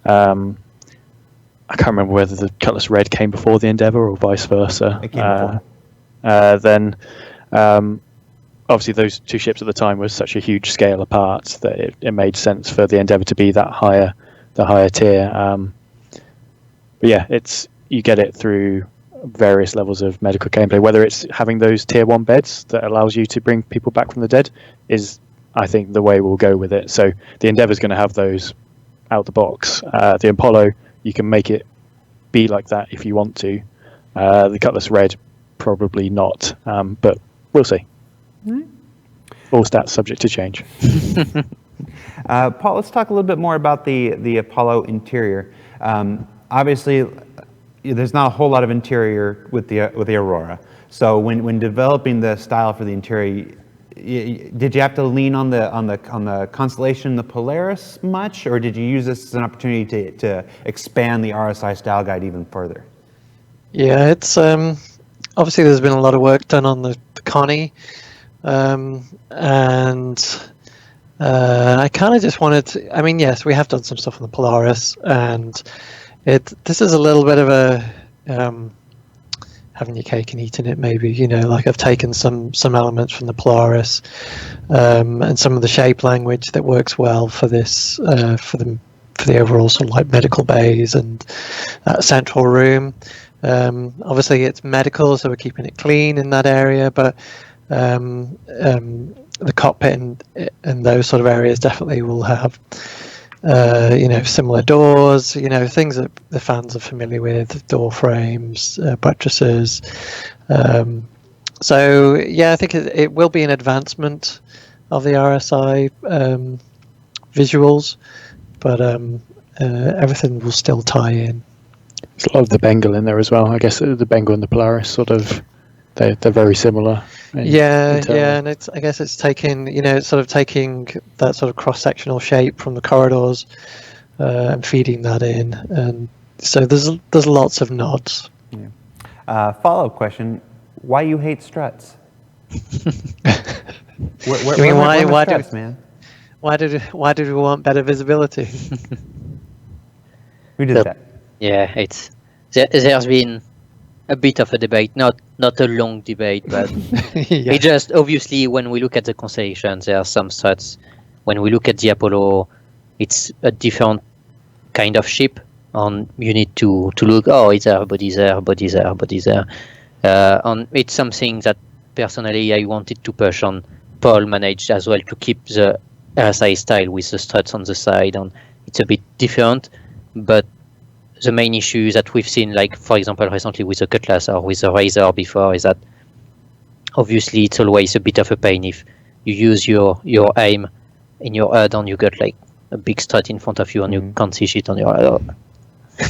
I can't remember whether the Cutlass Red came before the Endeavour or vice versa. It came before. Then obviously those two ships at the time were such a huge scale apart that it made sense for the Endeavour to be the higher tier. But yeah, you get it through various levels of medical gameplay. Whether it's having those tier 1 beds that allows you to bring people back from the dead is, I think, the way we'll go with it. So the Endeavour's going to have those out the box. The Apollo, you can make it be like that if you want to. The Cutlass Red, probably not, but we'll see. All stats subject to change. Paul, let's talk a little bit more about the Apollo interior. Obviously, there's not a whole lot of interior with the Aurora. So when developing the style for the interior, did you have to lean on the Constellation, the Polaris much, or did you use this as an opportunity to expand the RSI style guide even further? Yeah, it's obviously there's been a lot of work done on the Connie, and I kind of just wanted to. I mean, yes, we have done some stuff on the Polaris, and this is a little bit of a having your cake and eating it, maybe. Like I've taken some elements from the Polaris, and some of the shape language that works well for this, for the overall sort of like medical bays and central room. Obviously it's medical, so we're keeping it clean in that area, but the cockpit and those sort of areas definitely will have similar doors, things that the fans are familiar with, door frames, buttresses. So yeah, I think it will be an advancement of the RSI visuals, but everything will still tie in. There's a lot of the Bengal in there as well. I guess the Bengal and the Polaris they're very similar. Yeah, and I guess it's taking that sort of cross-sectional shape from the corridors and feeding that in, and so there's lots of nods. Yeah. Follow-up question: why you hate struts? Why did we want better visibility? Who did that? Yeah, there's been a bit of a debate, not a long debate, but Yeah. it just obviously when we look at the Constellation, there are some struts. When we look at the Apollo, it's a different kind of ship, and you need to look. Oh, it's there, body's there, body's there, body's there. And it's something that personally I wanted to push on. Paul managed as well to keep the RSI style with the struts on the side, and it's a bit different, but the main issue that we've seen, like for example recently with the Cutlass or with the Razor before, is that obviously it's always a bit of a pain if you use your aim in your HUD and you got like a big strut in front of you and you can't see shit on your HUD.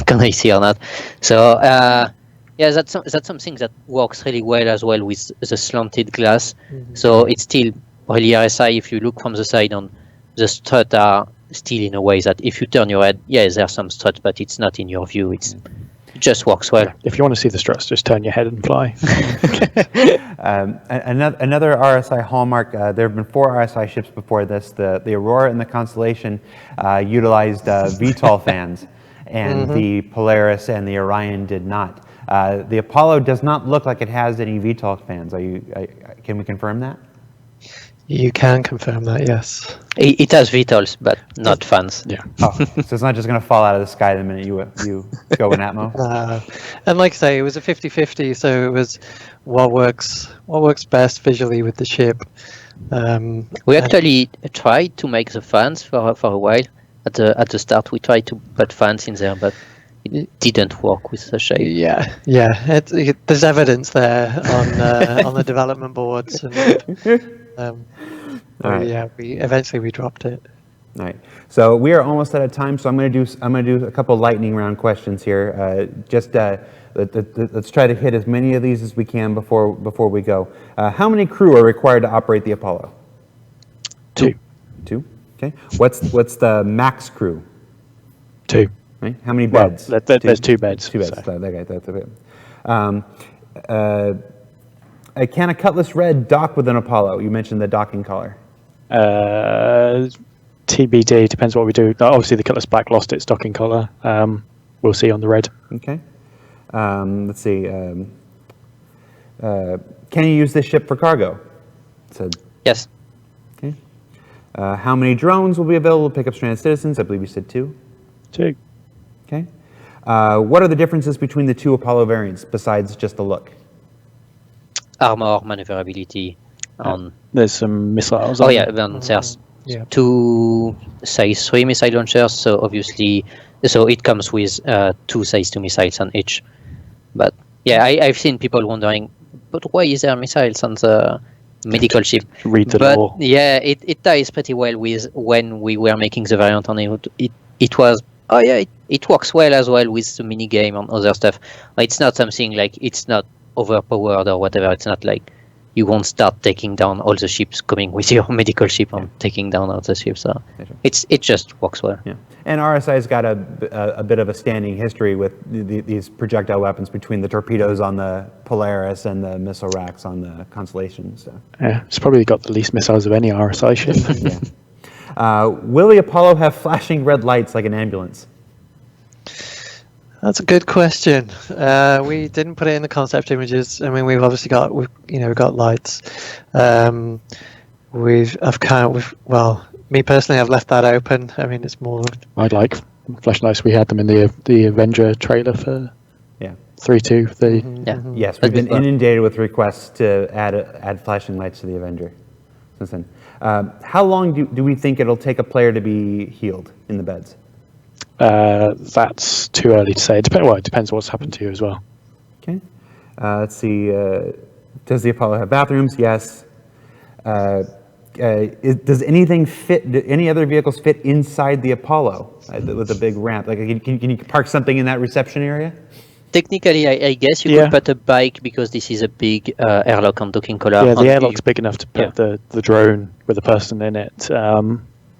Can I see or not? So yeah, that's something that works really well as well with the slanted glass. So it's still really RSI if you look from the side, on the strut are still in a way that if you turn your head, yeah, there's some struts, but it's not in your view. It just works well. If you want to see the struts, just turn your head and fly. Another RSI hallmark, there have been 4 RSI ships before this. The Aurora and the Constellation utilized VTOL fans, and the Polaris and the Orion did not. The Apollo does not look like it has any VTOL fans. Can we confirm that? You can confirm that, yes. It has VTOLs, but not fans. Yeah. Oh, so it's not just going to fall out of the sky the minute you go in Atmo? And like I say, it was a 50-50, so it was what works best visually with the ship. We actually tried to make the fans for a while. At the start, we tried to put fans in there, but it didn't work with the shape. Yeah. There's evidence there on the development boards, and All right. yeah, we dropped it. All right. So we are almost out of time. So I'm going to do a couple lightning round questions here. Let's try to hit as many of these as we can before we go. How many crew are required to operate the Apollo? 2. 2. Okay. What's the max crew? 2. Right? How many beds? Well, there's 2 beds. 2 beds. So. So that's a bit. Can a Cutlass Red dock with an Apollo? You mentioned the docking collar. TBD, depends what we do. Obviously, the Cutlass Black lost its docking collar. We'll see on the red. Okay. Let's see. Can you use this ship for cargo? So, Yes. okay. How many drones will be available to pick up stranded citizens? I believe you said 2. 2. Okay. What are the differences between the 2 Apollo variants besides just the look? Armor, maneuverability. There's some missiles. Oh yeah, then there's Yeah. 2 size 3 missile launchers. So obviously, it comes with 2 size 2 missiles on each. But yeah, I've seen people wondering, but why is there missiles on the medical ship? Read the But law. yeah, it ties pretty well with when we were making the variant on it. It was, oh yeah, it works well as well with the mini game and other stuff. It's not something like, it's not overpowered or whatever. It's not like you won't start taking down all the ships coming with your medical ship and taking down all the ships. So it just works well. Yeah. And RSI's got a bit of a standing history with these projectile weapons between the torpedoes on the Polaris and the missile racks on the Constellation. So. Yeah, it's probably got the least missiles of any RSI ship. Yeah. Will the Apollo have flashing red lights like an ambulance? That's a good question. We didn't put it in the concept images. I mean, we've obviously got we've got lights. Me personally, I've left that open. I mean, it's more. I'd like flashlights. We had them in the Avenger trailer for 3.2. Yeah. Yes, we've been inundated with requests to add flashing lights to the Avenger since then. How long do we think it'll take a player to be healed in the beds? That's too early to say. It depends what's happened to you as well. Okay. Let's see. Does the Apollo have bathrooms? Yes. Does anything fit? Do any other vehicles fit inside the Apollo with a big ramp? Like, can you park something in that reception area? Technically, I guess you could put a bike because this is a big airlock and docking collar. Yeah, the airlock's big enough to put the drone with the person in it.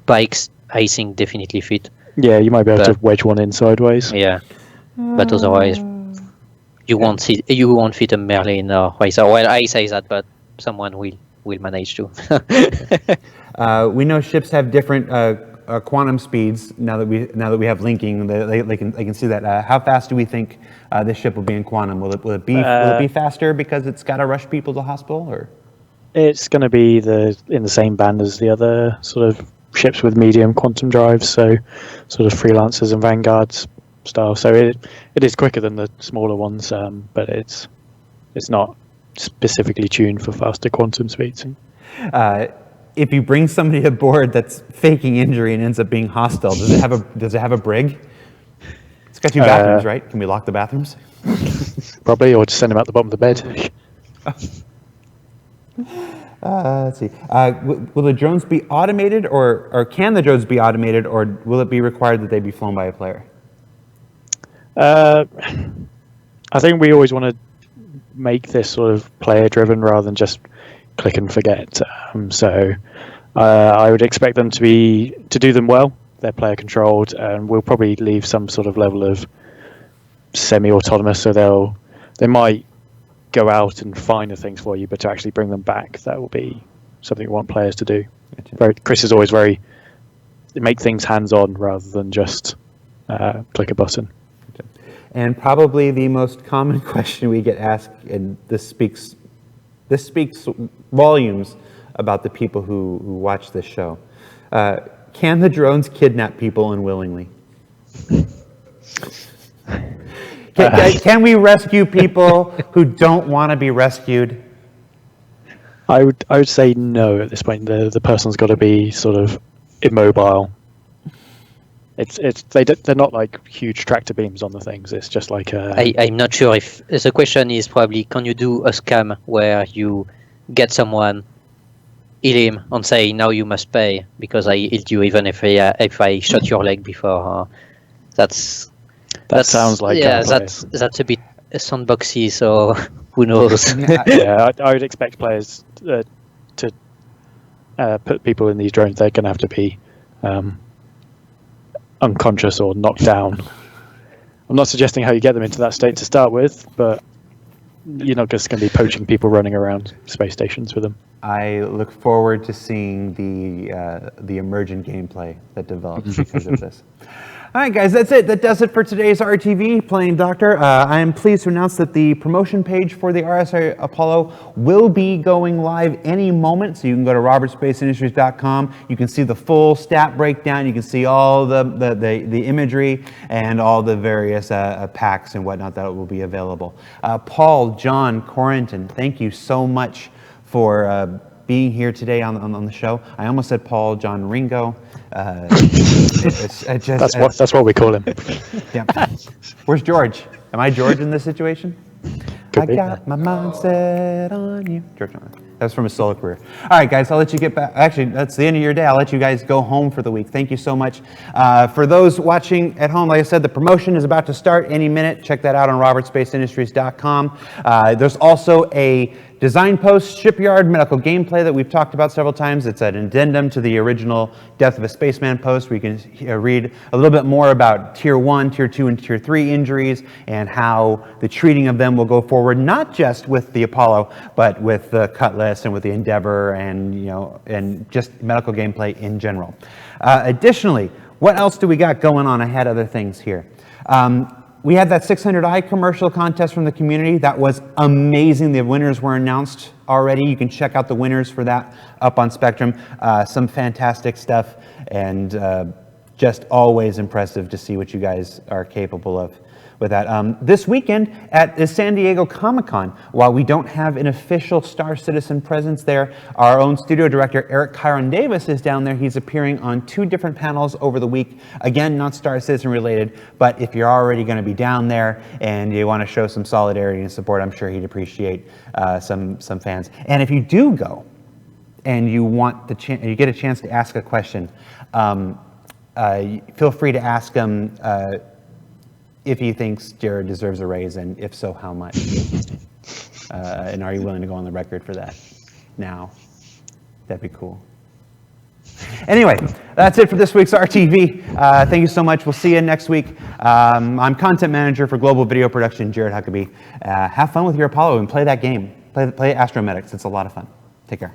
Bikes, I think, definitely fit. Yeah, you might be able to wedge one in sideways. Yeah, but otherwise, you won't fit a Merlin or Racer. Well, I say that, but someone will manage to. We know ships have different quantum speeds. Now that we have linking, they can see that. How fast do we think this ship will be in quantum? Will it be faster because it's got to rush people to hospital, or? It's going to be in the same band as the other sort of ships with medium quantum drives, so sort of Freelancers and Vanguards style. So it is quicker than the smaller ones, but it's not specifically tuned for faster quantum speeds. If you bring somebody aboard that's faking injury and ends up being hostile, does it have a brig? It's got 2 bathrooms, right? Can we lock the bathrooms? Probably, or just send them out the bottom of the bed. Let's see. Will the drones be automated, or can the drones be automated, or will it be required that they be flown by a player? I think we always want to make this sort of player-driven rather than just click and forget. So I would expect them to do them well. They're player-controlled, and we'll probably leave some sort of level of semi-autonomous. So they might go out and find the things for you, but to actually bring them back, that will be something we want players to do. Chris is always make things hands-on rather than just click a button. And probably the most common question we get asked, and this speaks volumes about the people who watch this show. Can the drones kidnap people unwillingly? Can we rescue people who don't want to be rescued? I would say no at this point. The person's got to be sort of immobile. They're not like huge tractor beams on the things. It's just like I'm not sure if the question is probably, can you do a scam where you get someone, heal him, and say now you must pay because I healed you even if I shot your leg before. That sounds like that's a bit sandboxy. So who knows? Yeah, I would expect players to put people in these drones. They're going to have to be unconscious or knocked down. I'm not suggesting how you get them into that state to start with, but you're not just going to be poaching people running around space stations with them. I look forward to seeing the emergent gameplay that develops because of this. All right, guys, that's it. That does it for today's RTV Playing Doctor. I am pleased to announce that the promotion page for the RSI Apollo will be going live any moment. So you can go to robertspaceindustries.com. You can see the full stat breakdown. You can see all the imagery and all the various packs and whatnot that will be available. Paul, John, Corentin, thank you so much for being here today on the show. I almost said Paul, John, Ringo. That's what we call him. Yeah. Where's George? Am I George in this situation? Could I be. got my mind set on you. George Norman. That was from his solo career. All right, guys, I'll let you get back. Actually, that's the end of your day. I'll let you guys go home for the week. Thank you so much. For those watching at home, like I said, the promotion is about to start any minute. Check that out on robertspaceindustries.com. There's also a design post, Shipyard Medical Gameplay that we've talked about several times. It's an addendum to the original Death of a Spaceman post where you can read a little bit more about Tier 1, Tier 2, and Tier 3 injuries and how the treating of them will go forward, not just with the Apollo, but with the Cutlass and with the Endeavor and just medical gameplay in general. Additionally, what else do we got going on? I had other things here. We had that 600i commercial contest from the community. That was amazing. The winners were announced already. You can check out the winners for that up on Spectrum. Some fantastic stuff and just always impressive to see what you guys are capable of with that. This weekend at the San Diego Comic-Con, while we don't have an official Star Citizen presence there, our own studio director, Eric Chiron Davis, is down there. He's appearing on 2 different panels over the week. Again, not Star Citizen related, but if you're already going to be down there and you want to show some solidarity and support, I'm sure he'd appreciate some fans. And if you do go and you want you get a chance to ask a question, feel free to ask him if he thinks Jared deserves a raise, and if so, how much? And are you willing to go on the record for that now? That'd be cool. Anyway, that's it for this week's RTV. Thank you so much. We'll see you next week. I'm content manager for global video production, Jared Huckabee. Have fun with your Apollo and play that game. Play Astromedics. It's a lot of fun. Take care.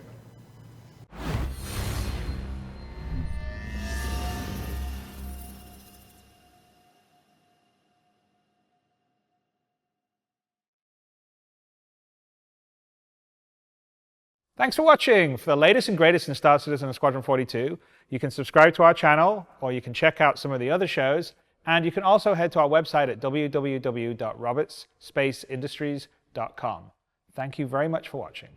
Thanks for watching. For the latest and greatest in Star Citizen and Squadron 42, you can subscribe to our channel, or you can check out some of the other shows, and you can also head to our website at www.robertspaceindustries.com. Thank you very much for watching.